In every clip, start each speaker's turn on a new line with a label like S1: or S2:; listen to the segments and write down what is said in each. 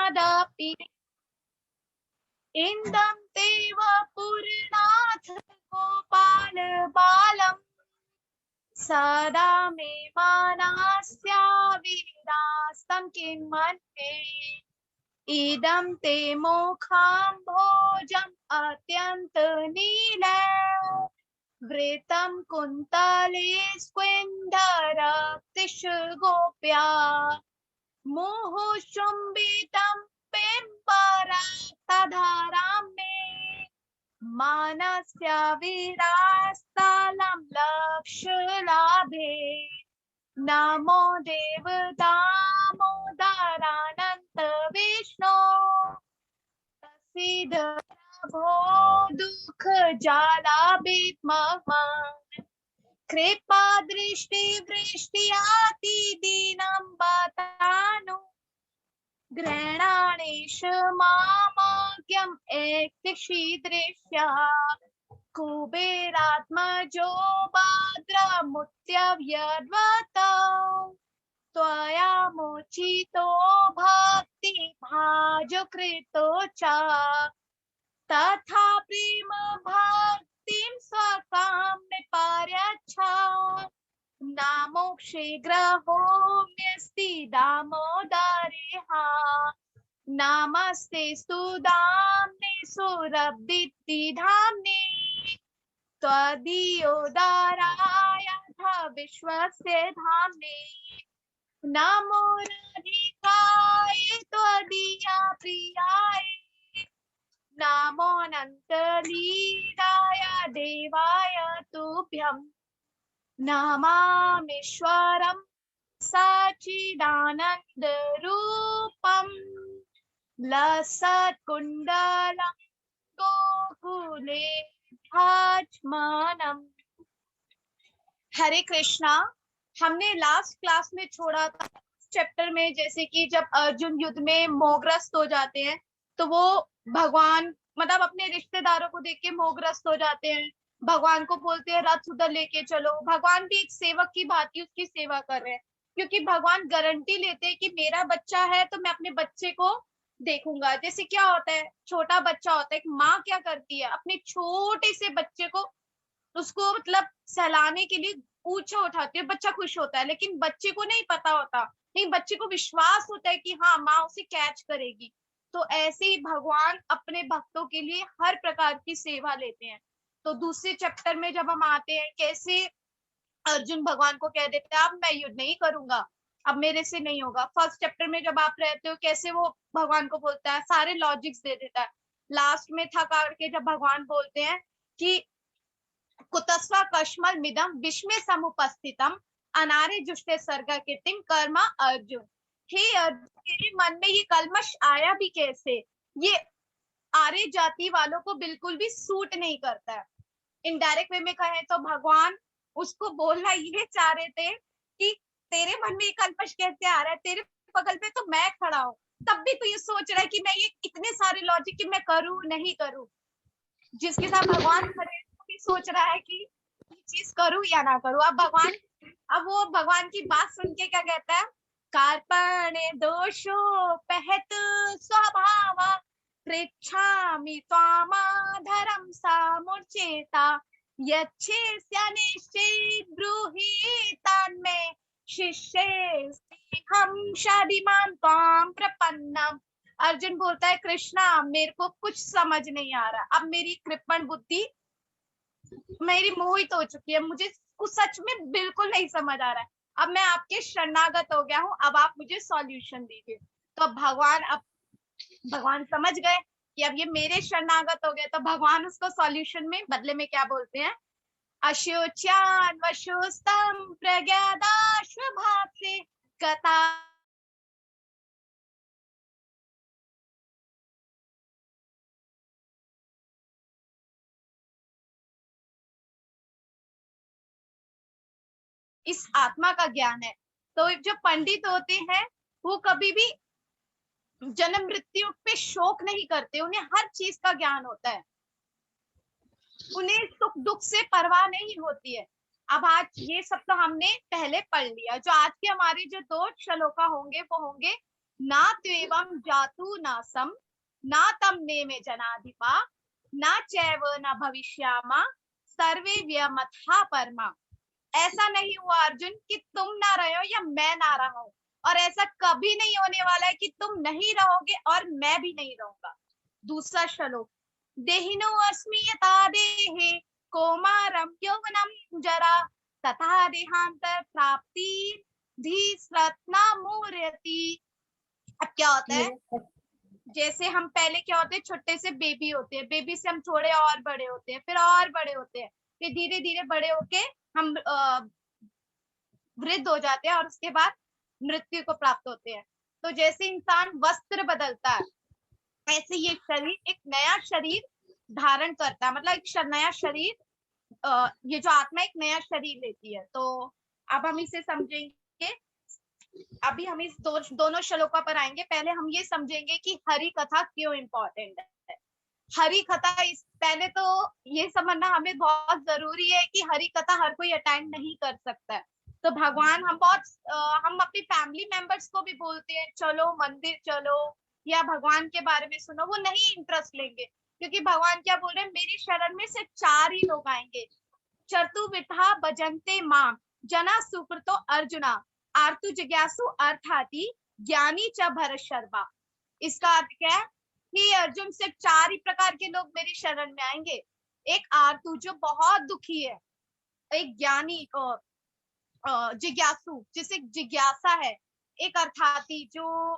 S1: तस्मादपि इन्दं तेव पुरनाथ गोपाल बालम् सदा मे मानस्याविरास्तं किन्मन्ये इदं ते मुखाम्भोजम् अत्यन्तनीलम् वृतं कुन्तले स्क्विन्धरक्तिशगोप्या मुहुशुम्बितं पिम्परक्तधरां मे मानस्य विरास्तलं लक्ष्यलाभे नमो देव दामोदरानन्त विष्णो प्रसीद भो दुःख जालाभिमम कृपा दृष्टि वृष्टियाति दीनं बतानु ग्रहणाणेश मामाज्ञम् एकशीदृश्या कुबेरात्मजो भाद्रमुत्यव्यद्वतौ त्वया मोचितो भक्ति भाजो कृतो च तथा प्रेम भक्तिं स्वकाम्य पर्यच्छा नामो शीघ्रहोम्यस्ति दामोदरेह नमस्ते सुदाम्ने सुरभिद्धिधाम्ने त्वदीयोदारायथ विश्वस्य धाम्ने नमो राधिकाय त्वदीया प्रियाय नमोऽनन्तलीलाय देवाय तुभ्यम् नमामीश्वरं सच्चिदानन्दरूपम् लसत्कुण्डलं गोकुले भासमानम्। हरे कृष्णा। हमने लास्ट क्लास में छोड़ा था चैप्टर में, जैसे कि जब अर्जुन युद्ध में मोहग्रस्त हो जाते हैं तो वो भगवान मतलब अपने रिश्तेदारों को देख के मोहग्रस्त हो जाते हैं, भगवान को बोलते हैं रथ उधर लेके चलो। भगवान भी एक सेवक की भांति उसकी सेवा कर रहे हैं, क्योंकि भगवान गारंटी लेते हैं कि मेरा बच्चा है तो मैं अपने बच्चे को देखूंगा। जैसे क्या होता है, छोटा बच्चा होता है, एक माँ क्या करती है अपने छोटे से बच्चे को उसको मतलब सहलाने के लिए ऊंचा उठाती है, बच्चा खुश होता है। लेकिन बच्चे को नहीं पता होता, नहीं बच्चे को विश्वास होता है कि हाँ माँ उसे कैच करेगी। तो ऐसे ही भगवान अपने भक्तों के लिए हर प्रकार की सेवा लेते हैं। तो दूसरे चैप्टर में जब हम आते हैं, कैसे अर्जुन भगवान को कह देते हैं अब मैं युद्ध नहीं करूंगा, अब मेरे से नहीं होगा। फर्स्ट चैप्टर में जब आप रहते हो, कैसे वो भगवान को बोलता है, सारे लॉजिक्स दे देता है। लास्ट में थका के जब भगवान बोलते हैं कि कुतस्व कश्मल मिदम विस्मय समुपस्थितम अनारे जुष्टे सर्ग कीर्तिम कर्म अर्जुन। हे अर्जुन, तेरे मन में ये कलमश आया भी कैसे? ये आर्य जाति वालों को बिल्कुल भी सूट नहीं करता है। इनडायरेक्ट वे में कहें तो भगवान उसको बोलना ये चाह रहे थे कि तेरे मन में ये कलमश कैसे आ रहा है, तेरे बगल में तो मैं खड़ा हूँ, तब भी तू ये सोच रहा है कि मैं ये इतने सारे लॉजिक कि मैं करूँ नहीं करूँ। जिसके साथ भगवान खड़े हैं, वो भी सोच रहा है कि ये चीज करूं या ना करूं। अब वो भगवान की बात सुन के क्या कहता है, कार्पण्य दोषो पहत स्वभाव पृच्छामि त्वामाधरं सामुच्चेता यच्छेस्य निश्चेत् ब्रूहि तन्मे शिष्येऽहं शदिमां त्वां प्रपन्नम्। अर्जुन बोलता है कृष्णा मेरे को कुछ समझ नहीं आ रहा, अब मेरी कृपण बुद्धि मेरी मोहित हो चुकी है, मुझे कुछ सच में बिल्कुल नहीं समझ आ रहा है। अब मैं आपके शरणागत हो गया हूँ, अब आप मुझे सॉल्यूशन दीजिए। तो अब भगवान समझ गए कि अब ये मेरे शरणागत हो गए, तो भगवान उसको सॉल्यूशन में बदले में क्या बोलते हैं, अशोच्यान वशोस्तम प्रज्ञादाश्वभाव से कथा इस आत्मा का ज्ञान है। तो जो पंडित होते हैं वो कभी भी जन्म मृत्यु पे शोक नहीं करते, उन्हें हर चीज का ज्ञान होता है, उन्हें सुख दुख से परवाह नहीं होती है। अब आज ये सब तो हमने पहले पढ़ लिया, जो आज के हमारे जो दो श्लोका होंगे वो होंगे ना त्वेवं जातु नासम ना तम नेमे जनाधिपा ना चैव न भविष्यामा सर्वे व्यमथा परमा। ऐसा नहीं हुआ अर्जुन कि तुम ना रहे हो या मैं ना रहा हूं, और ऐसा कभी नहीं होने वाला है कि तुम नहीं रहोगे और मैं भी नहीं रहूंगा। दूसरा श्लोक, देहिनो अस्मि यथा देहे कौमारम यौवनम जरा तथा देहांतर प्राप्ति धीस्रत्ना मूर्यति। अब क्या होता है, जैसे हम पहले क्या होते हैं, छोटे से बेबी होते हैं, बेबी से हम थोड़े और बड़े होते हैं, फिर और बड़े होते हैं, फिर धीरे धीरे बड़े होके हम वृद्ध हो जाते हैं और उसके बाद मृत्यु को प्राप्त होते हैं। तो जैसे इंसान वस्त्र बदलता है, ऐसे ये शरीर एक नया शरीर धारण करता है, मतलब एक नया शरीर, ये जो आत्मा एक नया शरीर लेती है। तो अब हम इसे समझेंगे। अभी हम इस दोनों श्लोकों पर आएंगे। पहले हम ये समझेंगे कि हरि कथा क्यों इम्पोर्टेंट है। हरि कथा इस पहले तो ये समझना हमें बहुत जरूरी है कि हरि कथा हर कोई अटेंड नहीं कर सकता है। तो भगवान हम हम अपनी फैमिली मेंबर्स को भी बोलते हैं चलो मंदिर चलो या भगवान के बारे में सुनो, वो नहीं इंटरेस्ट लेंगे, क्योंकि भगवान क्या बोल रहे हैं, मेरी शरण में सिर्फ 4 ही लोग आएंगे, चतुर्विधा भजन्ते माम जना सुकृतो अर्जुना आर्तु जिज्ञासु अर्थाति ज्ञानी च भरत शर्मा। इसका अर्थ क्या है कि अर्जुन सिर्फ 4 ही प्रकार के लोग मेरी शरण में आएंगे। एक आर्तु जो बहुत दुखी है, एक ज्ञानी जिज्ञासु जिसे जिज्ञासा है, एक अर्थाती जो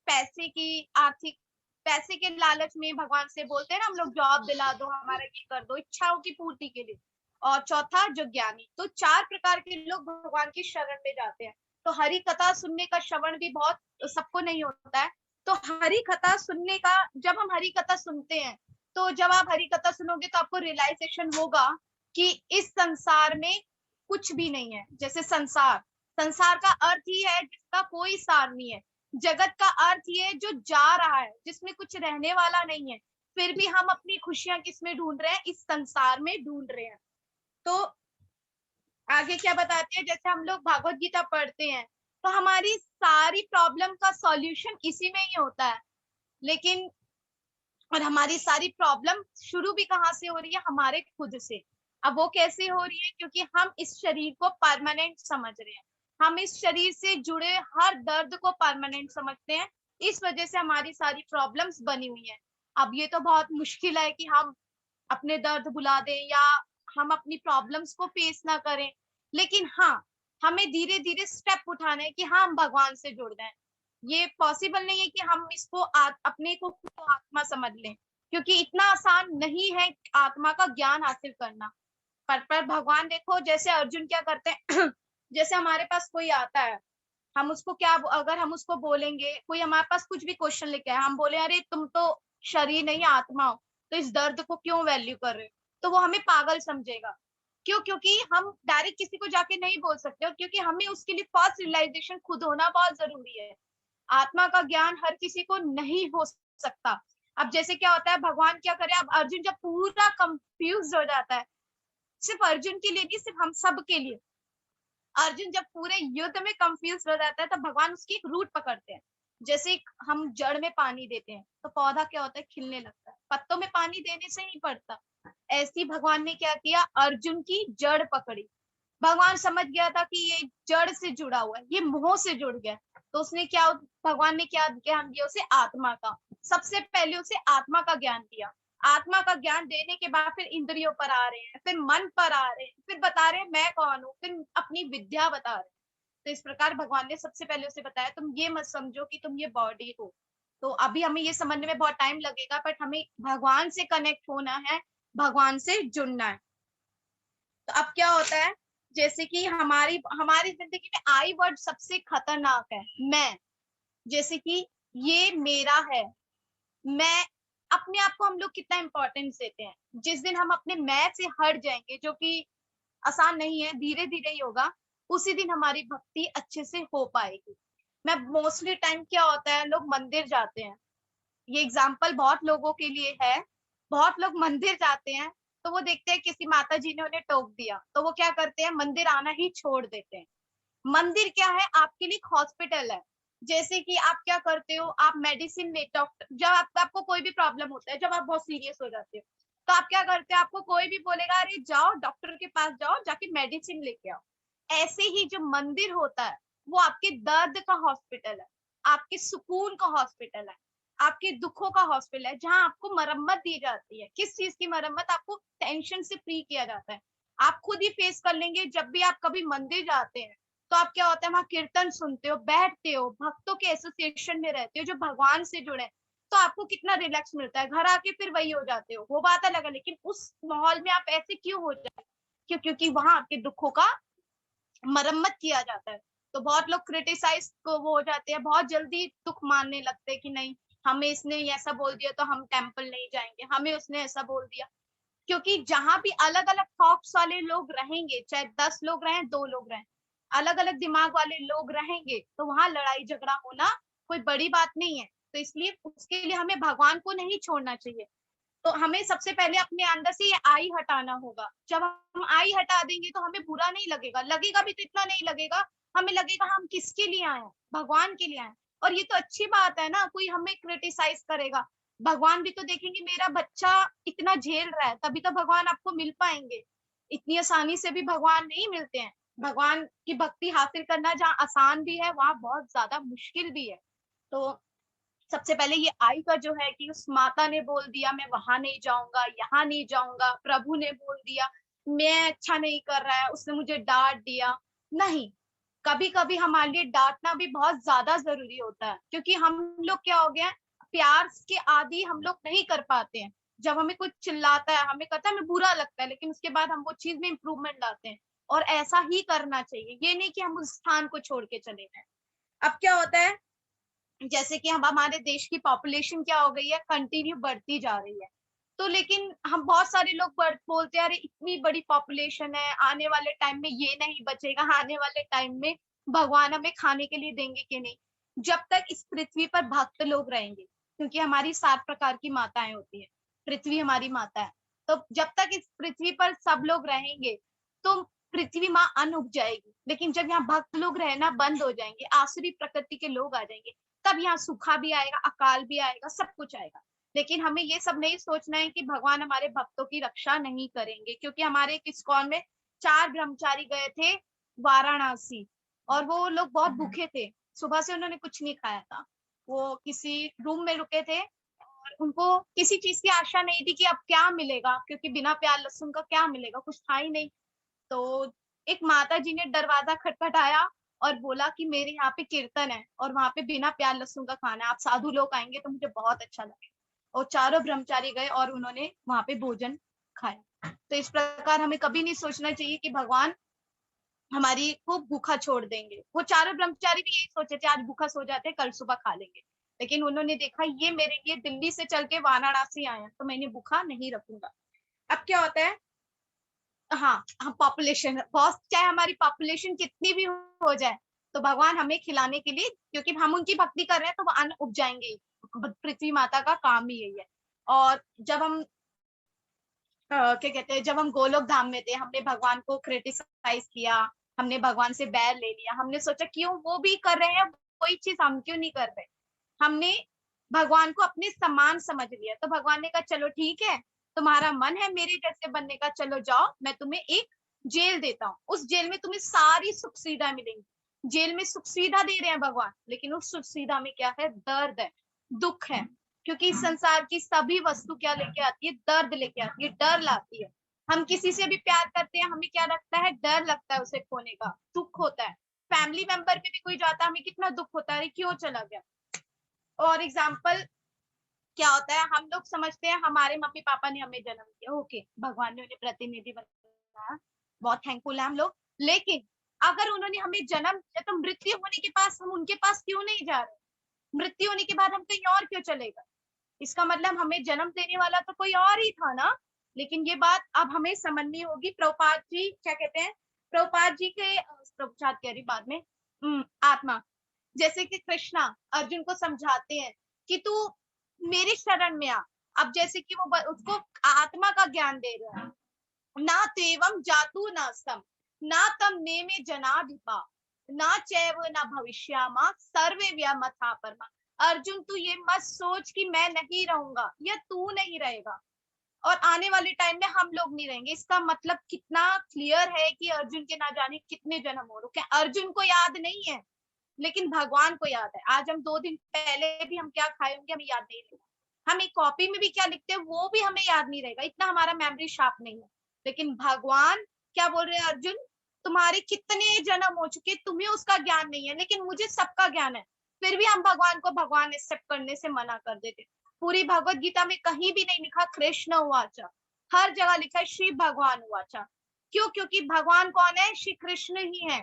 S1: पैसे की आर्थिक पैसे के लालच में भगवान से बोलते हैं ना हम लोग, जॉब दिला दो, हमारा ये कर दो, इच्छाओं की पूर्ति के लिए। और चौथा जो ज्ञानी। तो 4 प्रकार के लोग भगवान की शरण में जाते हैं। तो हरि कथा सुनने का श्रवण भी बहुत सबको नहीं होता है। तो हरि कथा सुनने का, जब हम हरि कथा सुनते हैं, तो जब आप हरि कथा सुनोगे तो आपको रियलाइजेशन होगा कि इस संसार में कुछ भी नहीं है। जैसे संसार, संसार का अर्थ ही है जिसका कोई सार नहीं है। जगत का अर्थ ये जो जा रहा है, जिसमें कुछ रहने वाला नहीं है, फिर भी हम अपनी खुशियां किसमें ढूंढ रहे हैं, इस संसार में ढूंढ रहे हैं। तो आगे क्या बताते हैं, जैसे हम लोग भागवत गीता पढ़ते हैं तो हमारी सारी प्रॉब्लम का सॉल्यूशन इसी में ही होता है। लेकिन और हमारी सारी प्रॉब्लम शुरू भी कहाँ से हो रही है, हमारे खुद से। अब वो कैसे हो रही है, क्योंकि हम इस शरीर को परमानेंट समझ रहे हैं, हम इस शरीर से जुड़े हर दर्द को परमानेंट समझते हैं, इस वजह से हमारी सारी प्रॉब्लम्स बनी हुई है। अब ये तो बहुत मुश्किल है कि हम अपने दर्द भुला दें या हम अपनी प्रॉब्लम्स को फेस ना करें, लेकिन हाँ, हमें धीरे धीरे स्टेप उठाना है कि हाँ हम भगवान से जुड़ जाएं। ये पॉसिबल नहीं है कि हम इसको अपने को आत्मा समझ लें, क्योंकि इतना आसान नहीं है आत्मा का ज्ञान हासिल करना। पर भगवान देखो, जैसे अर्जुन क्या करते हैं जैसे हमारे पास कोई आता है, हम उसको क्या, अगर हम उसको बोलेंगे, कोई हमारे पास कुछ भी क्वेश्चन लेके आए, हम बोले अरे तुम तो शरीर नहीं आत्मा हो, तो इस दर्द को क्यों वैल्यू कर रहे हो, तो वो हमें पागल समझेगा। क्यों? क्योंकि हम डायरेक्ट किसी को जाके नहीं बोल सकते, और क्योंकि हमें उसके लिए फर्स्ट रियलाइजेशन खुद होना बहुत जरूरी है। आत्मा का ज्ञान हर किसी को नहीं हो सकता। अब जैसे क्या होता है, भगवान क्या करे, अब अर्जुन जब पूरा कंफ्यूज हो जाता है, सिर्फ अर्जुन के लिए नहीं, सिर्फ हम सब के लिए, अर्जुन जब पूरे युद्ध में कंफ्यूज हो जाता है, तब भगवान उसकी एक रूट पकड़ते हैं। जैसे हम जड़ में पानी देते हैं तो पौधा क्या होता है, खिलने लगता है, पत्तों में पानी देने से नहीं पड़ता। ऐसे ही भगवान ने क्या किया, अर्जुन की जड़ पकड़ी। भगवान समझ गया था कि ये जड़ से जुड़ा हुआ है, ये मोह से जुड़ गया, तो उसने क्या, भगवान ने क्या ज्ञान दिया उसे, आत्मा का। सबसे पहले उसे आत्मा का ज्ञान दिया। आत्मा का ज्ञान देने के बाद फिर इंद्रियों पर आ रहे हैं, फिर मन पर आ रहे हैं, फिर बता रहे हैं मैं कौन हूँ, फिर अपनी विद्या बता रहे हैं। तो इस प्रकार भगवान ने सबसे पहले उसे बताया, तुम ये मत समझो कि तुम ये बॉडी हो। तो अभी हमें ये समझने में बहुत टाइम लगेगा, बट हमें भगवान से कनेक्ट होना है, भगवान से जुड़ना है। तो अब क्या होता है, जैसे कि हमारी हमारी जिंदगी में आई वर्ड सबसे खतरनाक है, मैं। जैसे कि ये मेरा है, मैं। अपने आप को हम लोग कितना इंपॉर्टेंस देते हैं। जिस दिन हम अपने मैं से हट जाएंगे, जो कि आसान नहीं है, धीरे धीरे ही होगा, उसी दिन हमारी भक्ति अच्छे से हो पाएगी। मैं मोस्टली टाइम क्या होता है, लोग मंदिर जाते हैं, ये एग्जाम्पल बहुत लोगों के लिए है। बहुत लोग मंदिर जाते हैं तो वो देखते हैं किसी माता जी ने उन्हें टोक दिया, तो वो क्या करते हैं, मंदिर आना ही छोड़ देते हैं। मंदिर क्या है, आपके लिए एक हॉस्पिटल है। जैसे कि आप क्या करते हो, आप मेडिसिन ले, डॉक्टर जब आपको कोई भी प्रॉब्लम होता है, जब आप बहुत सीरियस हो जाते हो, तो आप क्या करते हो, आपको कोई भी बोलेगा अरे जाओ डॉक्टर के पास जाओ, जाके मेडिसिन लेके आओ। ऐसे ही जो मंदिर होता है वो आपके दर्द का हॉस्पिटल है, आपके सुकून का हॉस्पिटल है, आपके दुखों का हॉस्पिटल है, जहाँ आपको मरम्मत दी जाती है। किस चीज की मरम्मत? आपको टेंशन से फ्री किया जाता है। आप खुद ही फेस कर लेंगे, जब भी आप कभी मंदिर जाते हैं तो आप क्या होता है, वहां कीर्तन सुनते हो, बैठते हो, भक्तों के एसोसिएशन में रहते हो जो भगवान से जुड़े हैं, तो आपको कितना रिलैक्स मिलता है। घर आके फिर वही हो जाते हो, वो बात अलग है, लेकिन उस माहौल में आप ऐसे क्यों हो जाए? क्योंकि वहां आपके दुखों का मरम्मत किया जाता है। तो बहुत लोग क्रिटिसाइज को वो हो जाते हैं, बहुत जल्दी दुख मानने लगते हैं कि नहीं, हमें इसने ऐसा बोल दिया तो हम टेम्पल नहीं जाएंगे, हमें उसने ऐसा बोल दिया। क्योंकि जहां भी अलग अलग थॉट्स वाले लोग रहेंगे, चाहे 10 लोग रहें, 2 लोग रहें, अलग अलग दिमाग वाले लोग रहेंगे, तो वहां लड़ाई झगड़ा होना कोई बड़ी बात नहीं है। तो इसलिए उसके लिए हमें भगवान को नहीं छोड़ना चाहिए। तो हमें सबसे पहले अपने अंदर से ये आई हटाना होगा। जब हम आई हटा देंगे तो हमें बुरा नहीं लगेगा, लगेगा भी तो इतना नहीं लगेगा, हमें लगेगा हम किसके लिए आए हैं, भगवान के लिए आए हैं। और ये तो अच्छी बात है ना, कोई हमें क्रिटिसाइज करेगा, भगवान भी तो देखेंगे मेरा बच्चा इतना झेल रहा है, तभी तो भगवान आपको मिल पाएंगे। इतनी आसानी से भी भगवान नहीं मिलते हैं। भगवान की भक्ति हासिल करना जहाँ आसान भी है, वहां बहुत ज्यादा मुश्किल भी है। तो सबसे पहले ये आई का जो है कि उस माता ने बोल दिया मैं वहां नहीं जाऊंगा, यहाँ नहीं जाऊंगा, प्रभु ने बोल दिया मैं अच्छा नहीं कर रहा है, उसने मुझे डांट दिया। नहीं, कभी कभी हमारे लिए डांटना भी बहुत ज्यादा जरूरी होता है, क्योंकि हम लोग क्या हो गया है, प्यार के आदि हम लोग नहीं कर पाते हैं। जब हमें कुछ चिल्लाता है, हमें कहता है, हमें बुरा लगता है, लेकिन उसके बाद हम वो चीज में इम्प्रूवमेंट लाते हैं। और ऐसा ही करना चाहिए, ये नहीं कि हम उस स्थान को छोड़ के चले जाए। अब क्या होता है, जैसे कि हम हमारे देश की पॉपुलेशन क्या हो गई है, कंटिन्यू बढ़ती जा रही है। तो लेकिन हम बहुत सारे लोग बोलते हैं अरे इतनी बड़ी पॉपुलेशन है, आने वाले टाइम में ये नहीं बचेगा, आने वाले टाइम में भगवान हमें खाने के लिए देंगे कि नहीं। जब तक इस पृथ्वी पर भक्त लोग रहेंगे, क्योंकि हमारी 7 प्रकार की माताएं होती है, पृथ्वी हमारी माता है, तो जब तक इस पृथ्वी पर सब लोग रहेंगे तो पृथ्वी माँ अन्न उग जाएगी। लेकिन जब यहाँ भक्त लोग रहना बंद हो जाएंगे, आसुरी प्रकृति के लोग आ जाएंगे, तब यहाँ सूखा भी आएगा, अकाल भी आएगा, सब कुछ आएगा। लेकिन हमें ये सब नहीं सोचना है कि भगवान हमारे भक्तों की रक्षा नहीं करेंगे, क्योंकि हमारे एक इस्कॉन में 4 ब्रह्मचारी गए थे वाराणसी, और वो लोग बहुत भूखे थे, सुबह से उन्होंने कुछ नहीं खाया था। वो किसी रूम में रुके थे और उनको किसी चीज की आशा नहीं थी कि अब क्या मिलेगा, क्योंकि बिना प्याज लहसुन का क्या मिलेगा, कुछ था ही नहीं। तो एक माता जी ने दरवाजा खटखटाया और बोला कि मेरे यहाँ पे कीर्तन है और वहां पे बिना प्याज लहसुन का खाना है, आप साधु लोग आएंगे तो मुझे बहुत अच्छा लगेगा। और चारों ब्रह्मचारी गए और उन्होंने वहां पे भोजन खाया। तो इस प्रकार हमें कभी नहीं सोचना चाहिए कि भगवान हमारी को भूखा छोड़ देंगे। वो चारों ब्रह्मचारी भी यही सोचे थे, आज भूखा सो जाते, कल सुबह खा लेंगे। लेकिन उन्होंने देखा ये मेरे लिए दिल्ली से चल के वाराणसी आए हैं, तो मैं इन्हें भूखा नहीं रखूंगा। अब क्या होता है, हाँ, हम पॉपुलेशन बहुत, चाहे हमारी पॉपुलेशन कितनी भी हो जाए, तो भगवान हमें खिलाने के लिए, क्योंकि हम उनकी भक्ति कर रहे हैं, तो वो अन्न उग जाएंगे ही। पृथ्वी माता का काम ही यही है। और जब हम क्या कहते हैं, जब हम गोलोक धाम में थे, हमने भगवान को क्रिटिसाइज किया, हमने भगवान से बैर ले लिया, हमने सोचा क्यों वो भी कर रहे हैं, वही चीज हम क्यों नहीं कर रहे। हमने भगवान को अपने समान समझ लिया, तो भगवान ने कहा चलो ठीक है, तुम्हारा मन है मेरे जैसे बनने का, चलो जाओ, मैं तुम्हें एक जेल देता हूँ, उस जेल में तुम्हें सारी सुख सुविधा मिलेंगी। जेल में सुख सुविधा दे रहे हैं भगवान, लेकिन उस सुख सुविधा में क्या है, दर्द है, दुख है। क्योंकि इस संसार की सभी वस्तु क्या लेके आती है, दर्द लेके आती है, डर लाती है। हम किसी से भी प्यार करते हैं, हमें क्या लगता है, डर लगता है उसे खोने का, दुख होता है। फैमिली मेंबर में भी कोई जाता है, हमें कितना दुख होता है, क्यों चला गया। और एग्जाम्पल क्या होता है, हम लोग समझते हैं हमारे मम्मी पापा ने हमें जन्म दिया, ओके, भगवान ने उन्हें प्रतिनिधि बनाया, बहुत थैंकफुल है हम लोग। लेकिन अगर उन्होंने हमें जन्म दिया, तो मृत्यु होने के पास हम उनके पास क्यों नहीं जा रहे, मृत्यु होने के बाद हम कहीं और क्यों चले गए। इसका मतलब हमें जन्म देने वाला तो कोई और ही था ना। लेकिन ये बात अब हमें समझनी होगी। प्रभुपाद जी क्या कहते हैं, प्रभुपाद जी के प्रभुपाद कह रही बाद में, आत्मा, जैसे कि कृष्णा अर्जुन को समझाते हैं कि तू मेरे शरण में आ। अब जैसे कि वो उसको आत्मा का ज्ञान दे रहे हैं, ना तेवम जातु ना सम, ना तम ने में जनाधिपा, ना चैव ना भविष्यामा सर्वे व्यमथा परमा। अर्जुन तू ये मत सोच कि मैं नहीं रहूंगा या तू नहीं रहेगा और आने वाले टाइम में हम लोग नहीं रहेंगे। इसका मतलब कितना क्लियर है कि अर्जुन के ना जाने कितने जन्म हो रखे हैं। अर्जुन को याद नहीं है लेकिन भगवान को याद है। आज हम 2 दिन पहले भी हम क्या खाए होंगे हमें याद नहीं रहेगा। हम एक कॉपी में भी क्या लिखते हैं वो भी हमें याद नहीं रहेगा, इतना हमारा मेमोरी शार्प नहीं है। लेकिन भगवान क्या बोल रहे हैं, अर्जुन तुम्हारे कितने जन्म हो चुके तुम्हें उसका ज्ञान नहीं है लेकिन मुझे सबका ज्ञान है। फिर भी हम भगवान को भगवान एक्सेप्ट करने से मना कर देते। पूरी भगवत गीता में कहीं भी नहीं लिखा कृष्ण उवाचा, हर जगह लिखा है श्री भगवान उवाचा। क्यों? क्योंकि भगवान कौन है? श्री कृष्ण ही है।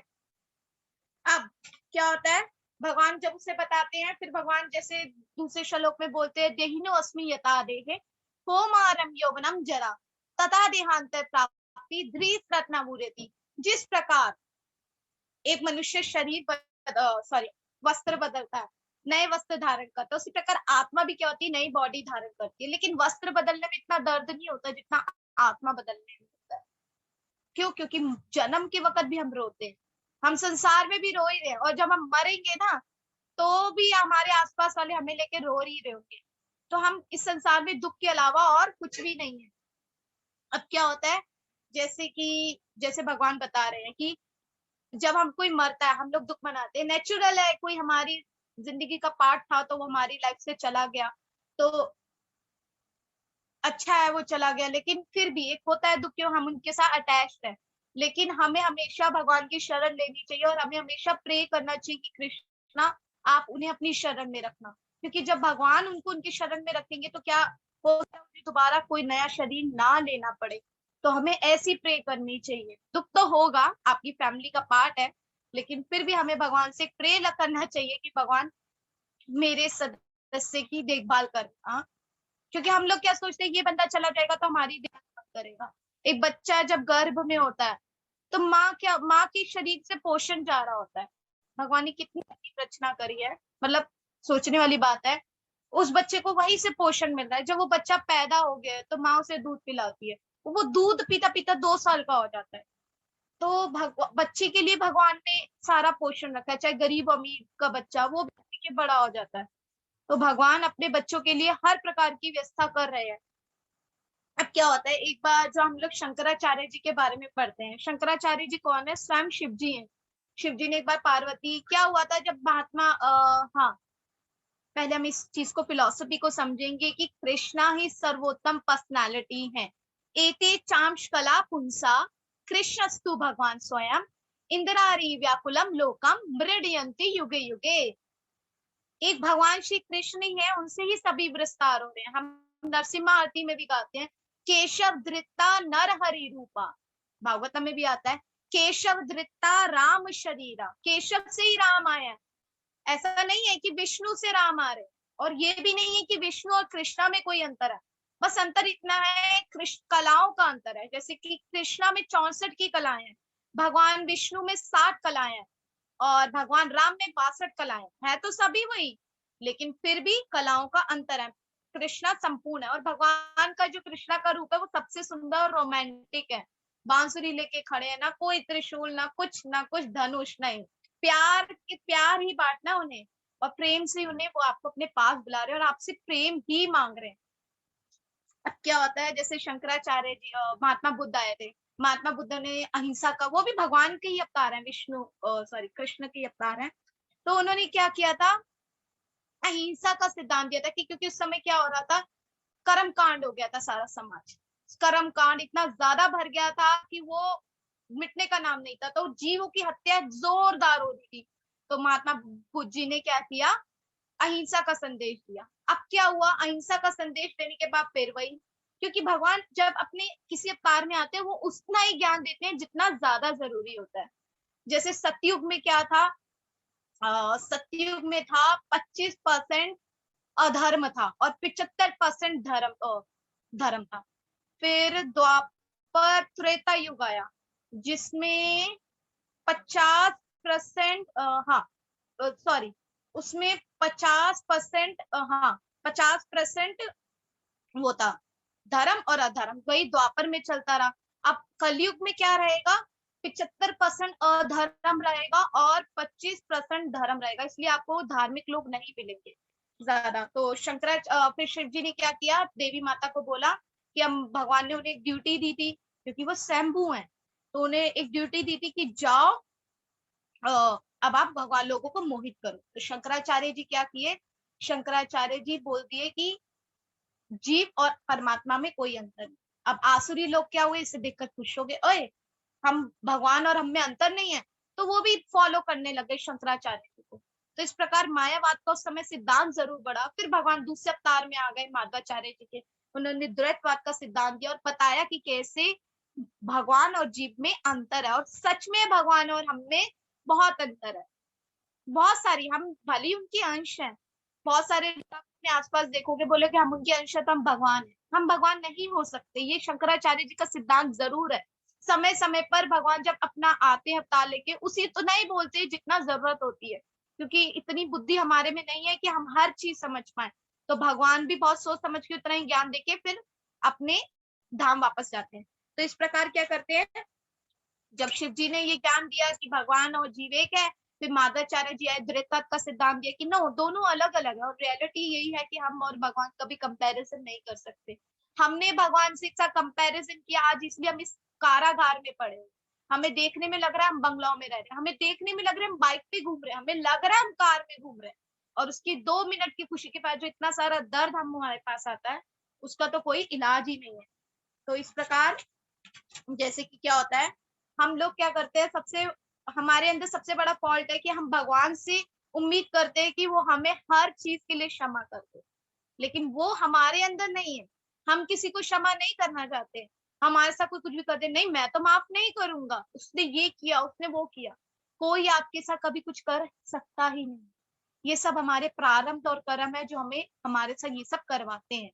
S1: अब क्या होता है, भगवान जब उसे बताते हैं फिर भगवान जैसे दूसरे श्लोक में बोलते हैं देहिनो अस्मि यथा देहे कौमारम यौवनम जरा तथा देहांत प्राप्ति धृत रत्नामुरेति। जिस प्रकार एक मनुष्य शरीर सॉरी वस्त्र बदलता है, नए वस्त्र धारण करता है, उसी प्रकार आत्मा भी क्या होती है, नई बॉडी धारण करती है। लेकिन वस्त्र बदलने में इतना दर्द नहीं होता जितना आत्मा बदलने में होता है। क्यों? क्योंकि जन्म के वक्त भी हम रोते हैं, हम संसार में भी रो ही रहे हैं और जब हम मरेंगे ना तो भी हमारे आसपास वाले हमें लेके रो ही रहे होंगे। तो हम इस संसार में दुख के अलावा और कुछ भी नहीं है। अब क्या होता है, जैसे भगवान बता रहे हैं कि जब हम कोई मरता है हम लोग दुख मनाते हैं, नेचुरल है। कोई हमारी जिंदगी का पार्ट था तो वो हमारी लाइफ से चला गया तो अच्छा है वो चला गया, लेकिन फिर भी एक होता है दुख क्यों हम उनके साथ अटैच्ड है। लेकिन हमें हमेशा भगवान की शरण लेनी चाहिए और हमें हमेशा प्रे करना चाहिए कि कृष्णा आप उन्हें अपनी शरण में रखना। क्योंकि जब भगवान उनको उनकी शरण में रखेंगे तो क्या होगा, उन्हें दोबारा कोई नया शरीर ना लेना पड़े। तो हमें ऐसी प्रे करनी चाहिए। दुख तो होगा, आपकी फैमिली का पार्ट है, लेकिन फिर भी हमें भगवान से प्रे करना चाहिए कि भगवान मेरे सदस्य की देखभाल करना। क्योंकि हम लोग क्या सोचते हैं ये बंदा चला जाएगा तो हमारी देखभाल करेगा। एक बच्चा जब गर्भ में होता है तो माँ के शरीर से पोषण जा रहा होता है। भगवान ने कितनी अच्छी रचना करी है, मतलब सोचने वाली बात है। उस बच्चे को वहीं से पोषण मिल रहा है। जब वो बच्चा पैदा हो गया है तो माँ उसे दूध पिलाती है, वो दूध पीता पीता 2 साल का हो जाता है। तो बच्चे के लिए भगवान ने सारा पोषण रखा है, चाहे गरीब अमीर का बच्चा वो भी के बड़ा हो जाता है। तो भगवान अपने बच्चों के लिए हर प्रकार की व्यवस्था कर रहे हैं। अब क्या होता है, एक बार जो हम लोग शंकराचार्य जी के बारे में पढ़ते हैं, शंकराचार्य जी कौन है? स्वयं शिव जी हैं। शिव जी ने एक बार पार्वती, क्या हुआ था जब महात्मा हाँ पहले हम इस चीज को फिलोसफी को समझेंगे कि कृष्णा ही सर्वोत्तम पर्सनालिटी है। एते चांश कला पुंसा कृष्णस्तु भगवान स्वयं इंद्रारी व्याकुलम लोकम मृडयन्ति युगे युगे। एक भगवान श्री कृष्ण ही है, उनसे ही सभी विस्तार हो रहे हैं। हम नरसिम्हा आरती में भी गाते हैं केशव धृता नर हरि रूपा, भागवतम में भी आता है केशव धृता राम शरीरा, केशव से ही राम आया। ऐसा नहीं है कि विष्णु से राम आ रहे, और ये भी नहीं है कि विष्णु और कृष्णा में कोई अंतर है। बस अंतर इतना है कृष्ण कलाओं का अंतर है। जैसे कि कृष्णा में 64 की कलाएं हैं, भगवान विष्णु में 60 कलाएं हैं और भगवान राम में 62 कलाएं है। तो सभी वही, लेकिन फिर भी कलाओं का अंतर है। कृष्णा संपूर्ण है और भगवान का जो कृष्णा का रूप है वो सबसे सुंदर और रोमांटिक है। बांसुरी लेके खड़े हैं, ना कोई त्रिशूल, ना कुछ धनुष, नहीं। प्यार ही बांटना उन्हें और प्रेम से उन्हें वो आपको अपने पास बुला रहे हैं और आपसे प्रेम ही मांग रहे हैं। अब क्या होता है, जैसे शंकराचार्य जी महात्मा बुद्ध आए थे, महात्मा बुद्ध ने अहिंसा का, वो भी भगवान के ही अवतार है, विष्णु सॉरी कृष्ण के अवतार है। तो उन्होंने क्या किया था, अहिंसा का सिद्धांत दिया था कि क्योंकि उस समय क्या हो रहा था, कर्म कांड हो गया था, सारा समाज कर्म कांड इतना ज्यादा भर गया था कि वो मिटने का नाम नहीं था। तो जीवों की हत्या जोरदार हो रही थी। तो महात्मा बुद्ध जी ने क्या किया, अहिंसा का संदेश दिया। अब क्या हुआ, अहिंसा का संदेश देने के बाद फिर वही, क्योंकि भगवान जब अपने किसी अवतार में आते हैं वो उतना ही ज्ञान देते हैं जितना ज्यादा जरूरी होता है। जैसे सतयुग में क्या था, सतयुग में था 25% अधर्म था और 75% धर्म था। फिर द्वापर त्रेता युग आया जिसमें 50%, हाँ सॉरी, उसमें 50%, हाँ 50% वो था धर्म और अधर्म, वही द्वापर में चलता रहा। अब कलयुग में क्या रहेगा, 75% अधर्म रहेगा और 25% धर्म रहेगा, इसलिए आपको धार्मिक लोग नहीं मिलेंगे ज्यादा। तो फिर शिव जी ने क्या किया, देवी माता को बोला कि हम, भगवान ने उन्हें एक ड्यूटी दी थी, क्योंकि वो स्वयंभू हैं, तो उन्हें एक ड्यूटी दी थी कि जाओ अब आप भगवान लोगों को मोहित करो। तो शंकराचार्य जी क्या किए, शंकराचार्य जी बोल दिए कि जीव और परमात्मा में कोई अंतर नहीं। अब आसुरी लोग क्या हुए, इसे देखकर खुश हो गए, ओए हम भगवान और हम में अंतर नहीं है, तो वो भी फॉलो करने लगे शंकराचार्य जी को। तो इस प्रकार मायावाद का उस समय सिद्धांत जरूर बढ़ा। फिर भगवान दूसरे अवतार में आ गए माधवाचार्य जी के, उन्होंने द्वैतवाद का सिद्धांत दिया और बताया कि कैसे भगवान और जीव में अंतर है, और सच में भगवान और हम में बहुत अंतर है। बहुत सारी, हम भले ही उनकी अंश हैं, बहुत सारे लोग अपने आसपास देखोगे बोले कि हम उनके अंश है तो हम भगवान हैं, हम भगवान नहीं हो सकते। ये शंकराचार्य जी का सिद्धांत जरूर है। समय समय पर भगवान जब अपना आते हैं अवतार लेके, उसी तो नहीं बोलते जितना जरूरत होती है, क्योंकि इतनी बुद्धि हमारे में नहीं है कि हम हर चीज समझ पाए। तो भगवान भी बहुत सोच समझ के उतना ही ज्ञान देके फिर अपने धाम वापस जाते हैं। तो इस प्रकार क्या करते हैं, जब शिव जी ने ये ज्ञान दिया कि भगवान और जीव एक है, फिर माधवाचार्य जी आए, द्वैतवाद का सिद्धांत दिया कि नो, दोनों अलग अलग है, और रियलिटी यही है कि हम और भगवान कभी कंपैरिजन नहीं कर सकते। हमने भगवान से साथ कंपैरिजन किया आज, इसलिए हम इस कारागार में पड़े हैं। हमें देखने में लग रहा है हम बंगलाओं में रह रहे हैं, हमें देखने में लग रहा है हम बाइक पे घूम रहे हैं, हमें लग रहा है हम कार में घूम रहे हैं, और उसकी 2 मिनट की खुशी के बाद जो इतना सारा दर्द हम हमारे पास आता है, उसका तो कोई इलाज ही नहीं है। तो इस प्रकार जैसे कि क्या होता है, हम लोग क्या करते हैं, सबसे हमारे अंदर सबसे बड़ा फॉल्ट है कि हम भगवान से उम्मीद करते हैं कि वो हमें हर चीज के लिए क्षमा कर दे, लेकिन वो हमारे अंदर नहीं है। हम किसी को क्षमा नहीं करना चाहते, हमारे साथ कोई कुछ भी कर दे, नहीं मैं तो माफ नहीं करूंगा, उसने ये किया, उसने वो किया। कोई आपके साथ कभी कुछ कर सकता ही नहीं। ये सब हमारे प्रारब्ध और कर्म है जो हमें हमारे साथ ये सब करवाते हैं।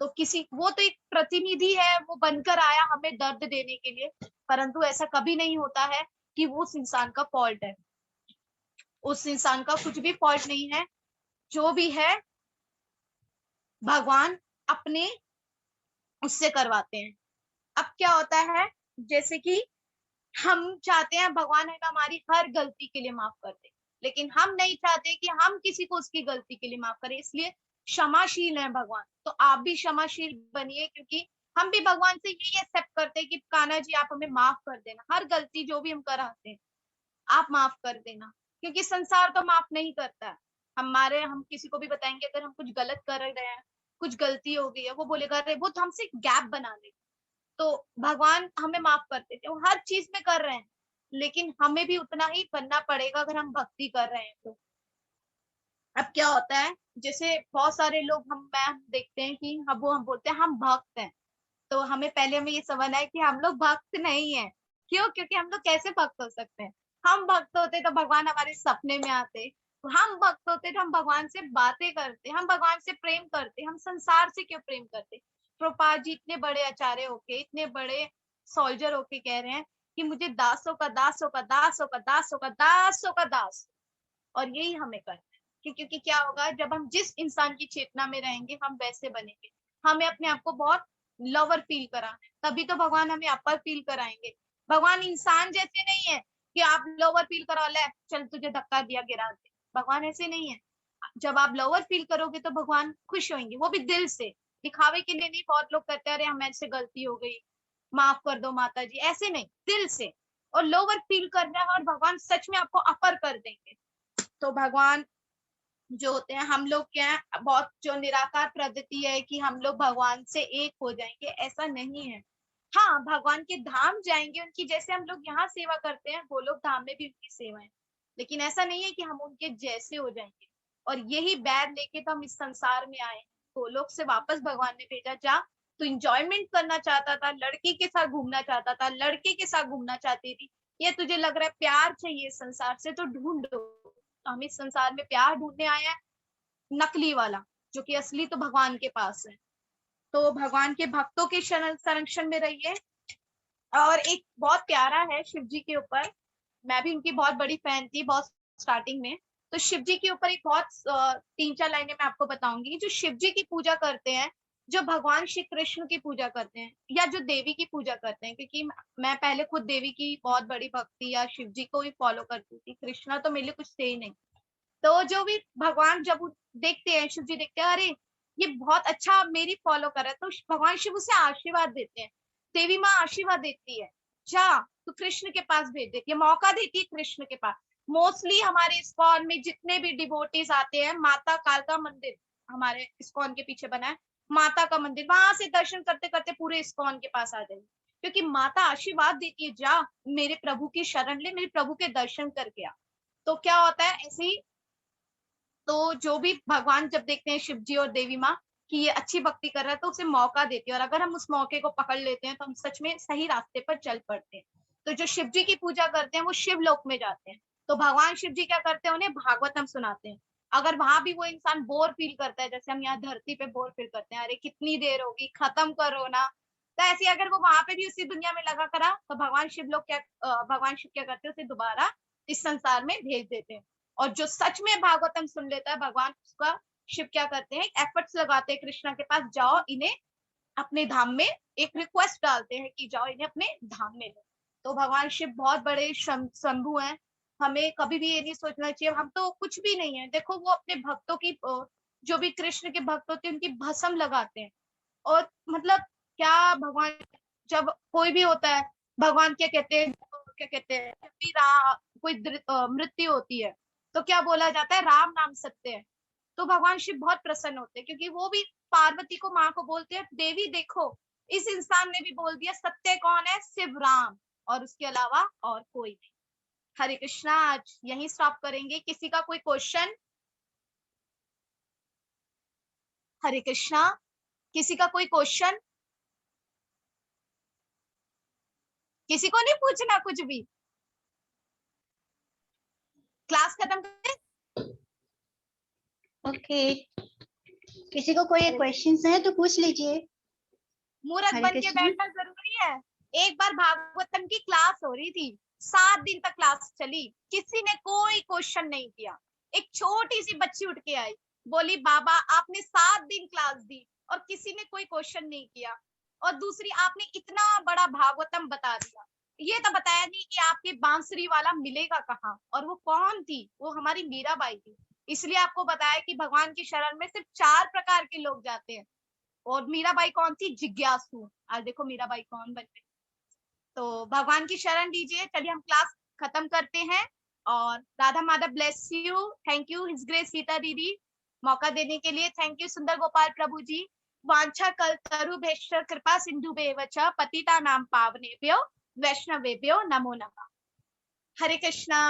S1: तो किसी, वो तो एक प्रतिनिधि है, वो बनकर आया हमें दर्द देने के लिए, परंतु ऐसा कभी नहीं होता है कि वो उस इंसान का फॉल्ट है। उस इंसान का कुछ भी फॉल्ट नहीं है। जो भी है भगवान अपने उससे करवाते हैं। अब क्या होता है, जैसे कि हम चाहते हैं भगवान है ना हमारी हर गलती के लिए माफ कर दे, लेकिन हम नहीं चाहते कि हम किसी को उसकी गलती के लिए माफ करें, इसलिए क्षमाशील है भगवान। तो आप भी क्षमाशील बनिए, क्योंकि हम भी भगवान से यही एक्सेप्ट करते हैं कि कान्हा जी आप हमें माफ कर देना, हर गलती जो भी हम कराते हैं आप माफ कर देना, क्योंकि संसार तो माफ नहीं करता है। हम किसी को भी बताएंगे अगर हम कुछ गलत कर रहे हैं, कुछ गलती हो गई है, वो बोलेगा अरे वो तो हमसे गैप बना ले। तो भगवान हमें माफ कर देते, वो हर चीज में कर रहे हैं, लेकिन हमें भी उतना ही बनना पड़ेगा अगर हम भक्ति कर रहे हैं तो। अब क्या होता है, जैसे बहुत सारे लोग हम देखते हैं कि हम बोलते हैं हम भक्त हैं, तो हमें ये समझना है कि हम लोग भक्त नहीं है। क्यों? क्योंकि हम लोग कैसे भक्त हो सकते हैं? हम भक्त होते तो भगवान हमारे सपने में आते, हम भक्त होते तो हम भगवान से बातें करते, हम भगवान से प्रेम करते, हम संसार से क्यों प्रेम करते? प्रभुपाद जी इतने बड़े आचार्य होके, इतने बड़े सोल्जर होके कह रहे हैं कि मुझे दासों का दासों का दासों का दासों का दासों का दास, और यही हमें करना है। क्योंकि क्या होगा, जब हम जिस इंसान की चेतना में रहेंगे हम वैसे बनेंगे। हमें अपने आप को बहुत लवर फील कराना है, तभी तो भगवान हमें अपर फील कराएंगे। भगवान इंसान जैसे नहीं है कि आप लोअर फील करा ले, चल तुझे धक्का दिया गिरा दे। भगवान ऐसे नहीं है। जब आप लोअर फील करोगे तो भगवान खुश होंगे, वो भी दिल से, दिखावे के लिए नहीं। बहुत लोग कहते हैं अरे हमें से गलती हो गई, माफ कर दो माता जी, ऐसे नहीं, दिल से। और लोअर फील करना है और भगवान सच में आपको अपर कर देंगे। तो भगवान जो होते हैं, हम लोग क्या है, बहुत जो निराकार प्रवृत्ति है कि हम लोग भगवान से एक हो जाएंगे, ऐसा नहीं है। हाँ, भगवान के धाम जाएंगे, उनकी जैसे हम लोग यहाँ सेवा करते हैं गोलोक धाम में भी उनकी सेवा है, लेकिन ऐसा नहीं है कि हम उनके जैसे हो जाएंगे। और यही बैग लेके तो हम इस संसार में आए, गोलोक से वापस भगवान ने भेजा। जा, तू इंजॉयमेंट करना चाहता था, लड़की के साथ घूमना चाहता था, लड़के के साथ घूमना चाहती थी, ये तुझे लग रहा है प्यार चाहिए संसार से, तो ढूंढो। तो हम इस संसार में प्यार ढूंढने आए हैं, नकली वाला, जो कि असली तो भगवान के पास है। तो भगवान के भक्तों के संरक्षण में रहिए। और एक बहुत प्यारा है शिव जी के ऊपर, मैं भी उनकी बहुत बड़ी फैन थी बहुत स्टार्टिंग में। तो शिव जी के ऊपर एक बहुत 3-4 लाइनें मैं आपको बताऊंगी। जो शिव जी की पूजा करते हैं जो भगवान श्री कृष्ण की पूजा करते हैं या जो देवी की पूजा करते हैं, क्योंकि मैं पहले खुद देवी की बहुत बड़ी भक्ति या शिव जी को भी फॉलो करती थी, कृष्णा तो मेरे लिए कुछ थे ही नहीं। तो जो भी भगवान जब देखते हैं, शिव जी देखते हैं, अरे ये बहुत अच्छा मेरी फॉलो कर रहा है, तो भगवान शिव उसे आशीर्वाद देते हैं। देवी माँ आशीर्वाद देती है, जा तू कृष्ण के पास भेज देती है, मौका देती है कृष्ण के पास। मोस्टली हमारे इस्कॉन में जितने भी डिवोटीज आते हैं, माता कालका मंदिर हमारे इस्कॉन के पीछे बना है, माता का मंदिर, वहां से दर्शन करते करते पूरे इस्कॉन के पास आ जाएंगे, क्योंकि माता आशीर्वाद देती है, जा मेरे प्रभु की शरण ले, मेरे प्रभु के दर्शन करके आ। तो क्या होता है ऐसे ही, तो जो भी भगवान जब देखते हैं शिव जी और देवी माँ कि ये अच्छी भक्ति कर रहा है, तो उसे मौका देते हैं, और अगर हम उस मौके को पकड़ लेते हैं तो हम सच में सही रास्ते पर चल पड़ते हैं। तो जो शिव जी की पूजा करते हैं वो शिव लोक में जाते हैं, तो भगवान शिव जी क्या करते हैं, उन्हें भागवतम सुनाते हैं। अगर वहां भी वो इंसान बोर फील करता है, जैसे हम यहाँ धरती पे बोर फील करते हैं, अरे कितनी देर होगी, खत्म करो ना, तो ऐसे अगर वो वहां पे भी उसी दुनिया में लगा करा, तो भगवान शिव लोग क्या, भगवान शिव क्या करते हैं, उसे दोबारा इस संसार में भेज देते हैं। और जो सच में भागवतम सुन लेता है, भगवान उसका शिव क्या करते हैं, एफर्ट्स लगाते हैं कृष्णा के पास, जाओ इन्हें अपने धाम में, एक रिक्वेस्ट डालते हैं कि जाओ इन्हें अपने धाम में लो। तो भगवान शिव बहुत बड़े शंभु हैं। हमें कभी भी ये नहीं सोचना चाहिए हम तो कुछ भी नहीं है। देखो वो अपने भक्तों की, जो भी कृष्ण के भक्त होते हैं उनकी भस्म लगाते हैं। और मतलब क्या भगवान, जब कोई भी होता है, भगवान क्या कहते हैं, क्या कहते हैं, जब भी कोई मृत्यु होती है, तो क्या बोला जाता है, राम नाम सत्य है। तो भगवान शिव बहुत प्रसन्न होते हैं, क्योंकि वो भी पार्वती को, माँ को बोलते हैं, देवी देखो इस इंसान ने भी बोल दिया सत्य कौन है, शिव राम, और उसके अलावा और कोई नहीं। हरे कृष्णा, आज यहीं स्टॉप करेंगे। किसी का कोई क्वेश्चन? हरे कृष्णा, किसी का कोई क्वेश्चन? किसी को नहीं पूछना कुछ भी? क्लास खत्म करें?
S2: ओके, किसी को कोई क्वेश्चंस है तो पूछ लीजिए।
S1: मूर्ख
S2: हरे
S1: बन के
S2: कृष्ण।
S1: बैठना जरूरी है? एक बार भागवतम की क्लास हो रही थी, 7 दिन तक क्लास चली, किसी ने कोई क्वेश्चन नहीं किया। एक छोटी सी बच्ची उठ के आई, बोली बाबा आपने 7 दिन क्लास दी और किसी ने कोई क्वेश्चन नहीं किया, और दूसरी आपने इतना बड़ा भागवतम बता दिया, ये तो बताया नहीं कि आपके बांसुरी वाला मिलेगा कहाँ, और वो कौन थी, वो हमारी मीराबाई थी। इसलिए आपको बताया कि भगवान की शरण में सिर्फ 4 प्रकार के लोग जाते हैं, और मीराबाई कौन थी, जिज्ञासु। आज देखो मीराबाई कौन बन गई। तो भगवान की शरण दीजिए। चलिए हम क्लास खत्म करते हैं, और Radha Madhav bless you. Thank you his grace Sita दीदी, मौका देने के लिए। थैंक यू सुंदर गोपाल प्रभु जी। वांछा कल तरु भेश्वर कृपा सिंधु बेवच पतिता नाम पावनेभ्यो वैष्णवेभ्यो नमो नमः। हरे कृष्णा।